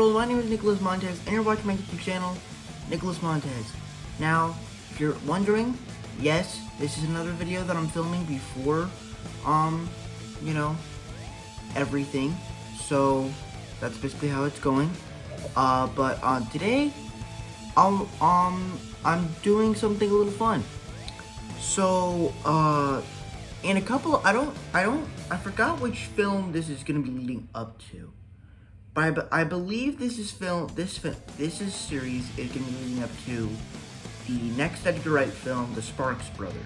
world, my name is Nicholas Montez, and you're watching my YouTube channel, Nicholas Montez. Now, if you're wondering, yes, this is another video that I'm filming before, everything. So, that's basically how it's going. But today, I'm doing something a little fun. So, in a couple, I forgot which film this is gonna be leading up to. But I believe this series is gonna be leading up to the next Edgar Wright film, The Sparks Brothers.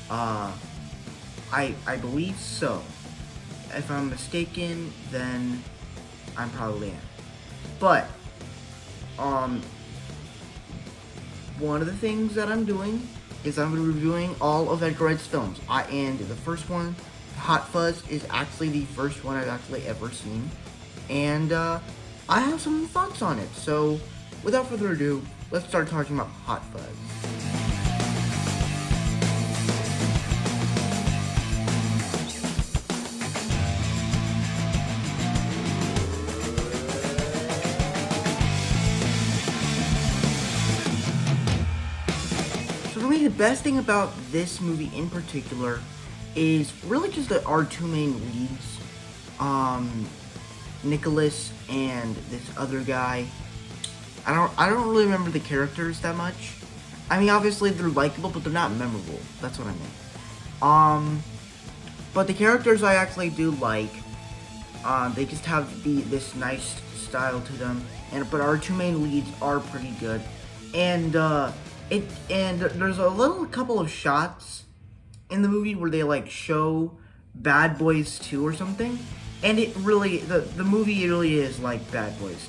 I believe so. If I'm mistaken, then I'm probably am. But, one of the things that I'm doing is I'm reviewing all of Edgar Wright's films. And the first one, Hot Fuzz, is actually the first one I've actually ever seen. And I have some thoughts on it. So, without further ado, let's start talking about Hot Fuzz. So for me, the best thing about this movie in particular is really just our two main leads. Nicholas and this other guy. I don't really remember the characters that much. I mean, obviously they're likable, but they're not memorable. That's what I mean. But the characters I actually do like. They just have this nice style to them. But our two main leads are pretty good. And there's a couple of shots in the movie where they like show Bad Boys 2 or something. And it really, the movie really is like Bad Boys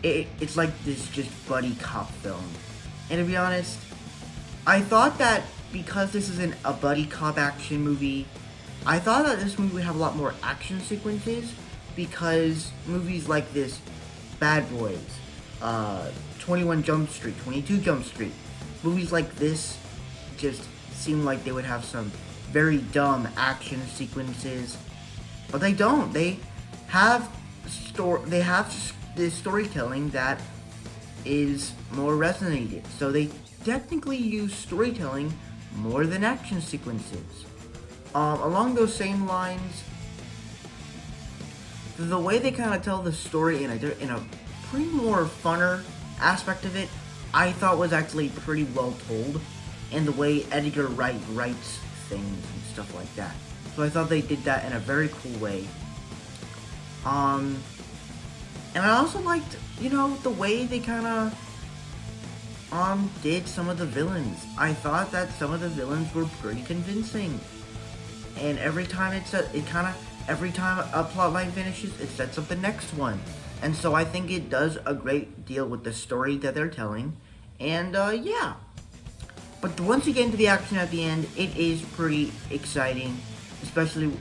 2. It's like this just buddy cop film. And to be honest, I thought that because this is a buddy cop action movie, I thought that this movie would have a lot more action sequences, because movies like this, Bad Boys, 21 Jump Street, 22 Jump Street, movies like this just seem like they would have some very dumb action sequences. But they don't. They have this storytelling that is more resonated. So they technically use storytelling more than action sequences. Along those same lines, the way they kind of tell the story in a pretty more funner aspect of it, I thought was actually pretty well told. And the way Edgar Wright writes things and stuff like that. So I thought they did that in a very cool way. And I also liked, the way they kind of, did some of the villains. I thought that some of the villains were pretty convincing. And every time every time a plotline finishes, it sets up the next one. And so I think it does a great deal with the story that they're telling. And, yeah. But once you get into the action at the end, it is pretty exciting. Especially,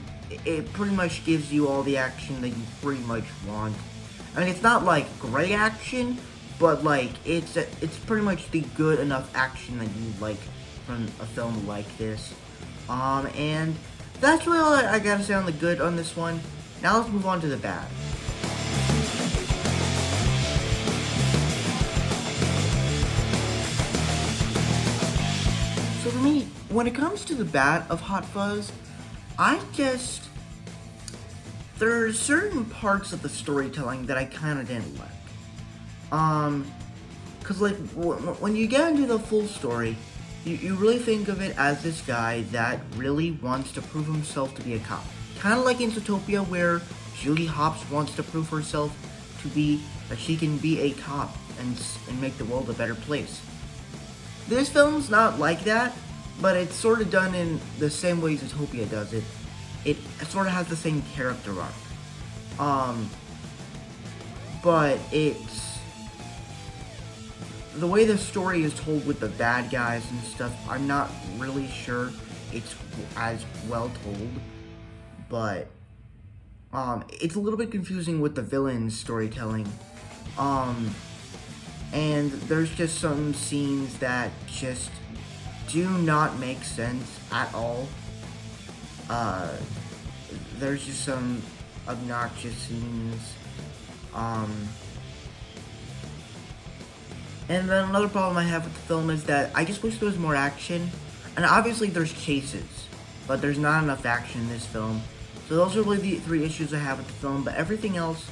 it pretty much gives you all the action that you pretty much want. I mean, it's not like great action, but like it's pretty much the good enough action that you like from a film like this. And that's really all I gotta say on the good on this one. Now let's move on to the bad. So for me, when it comes to the bad of Hot Fuzz, there are certain parts of the storytelling that I kind of didn't like. Cause like, when you get into the full story, you really think of it as this guy that really wants to prove himself to be a cop. Kind of like in Zootopia, where Julie Hopps wants to prove herself that she can be a cop and make the world a better place. This film's not like that, but it's sort of done in the same way Zootopia does it. It sort of has the same character arc. But it's the way the story is told with the bad guys and stuff, I'm not really sure it's as well told. But it's a little bit confusing with the villain's storytelling. And there's just some scenes that just do not make sense at all. There's just some obnoxious scenes. And then another problem I have with the film is that I just wish there was more action. And obviously there's chases, but there's not enough action in this film. So those are really the 3 issues I have with the film, but everything else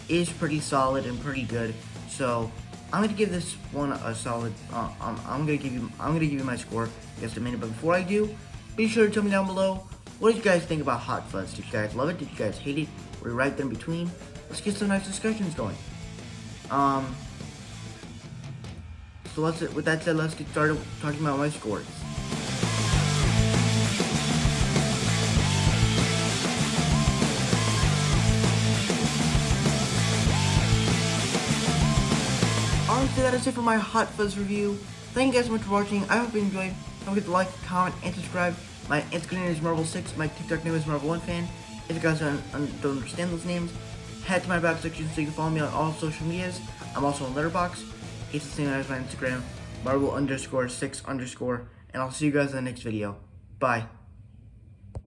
is pretty solid and pretty good. So I'm gonna give this one a solid. I'm gonna give you my score in just a minute. But before I do, be sure to tell me down below, what did you guys think about Hot Fuzz? Did you guys love it? Did you guys hate it? Were you right there in between? Let's get some nice discussions going. So with that said, let's get started talking about my scores. Honestly, that is it for my Hot Fuzz review. Thank you guys so much for watching. I hope you enjoyed. Don't forget to like, comment, and subscribe. My Instagram name is Marvel6. My TikTok name is Marvel1Fan. If you guys don't understand those names, head to my back section so you can follow me on all social medias. I'm also on Letterboxd. It's the same as my Instagram, Marvel_6_. And I'll see you guys in the next video. Bye.